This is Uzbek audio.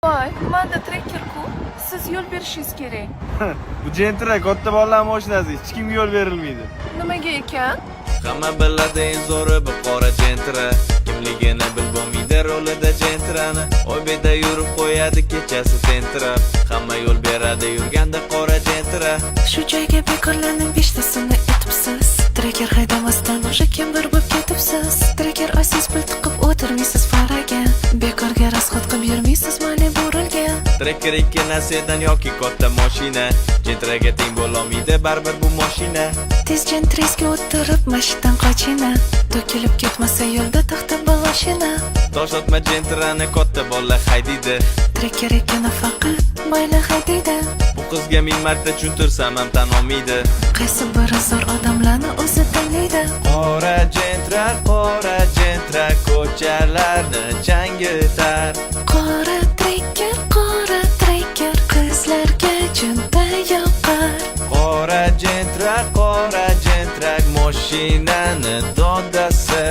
Voy, manda trekker-ku. Siz yo'l berishingiz kerak. Bu Gentra katta bolalar mashinasi, hech kimga yo'l berilmaydi. Nimaga ekan? Hamma biladi eng zo'ri bu qora Gentra. Kimligini bil bo'lmaydi rolida Gentrani. Oybeda yurib qo'yadi kechasi tentirab. Hamma yo'l beradi yurganda qora Gentra. Shu joyga bekorlarning 5tasini aytibsiz. Trekker haydamasdan o'sha kimdir bo'lib ketibsiz. Trekker aziz pul tiqib o'tirmaysiz faraga. Bekorga rasxod qilib yurmaysiz mali burilgan. Trekker ikkala sedan yoki katta mashina. Gentraga teng bo'lolmaydi baribir bu mashina. Tez Gentrasga o'tirib mashinadan qochina. To'kilib ketmasa yo'lda taxta baloshina. Toshlatma Gentrani katta bolalar haydaydi. Trekker ekani faqat boylar haydaydi. Bu qizga ming marta tushuntirsam ham tan olmaydi. Qaysi biri zo'r odamlarni o'zi tanlaydi. Qora Gentra ko'chalarni changitar. Qora trekker qizlarga juda yoqar. Qora Gentra mashinani dodasi.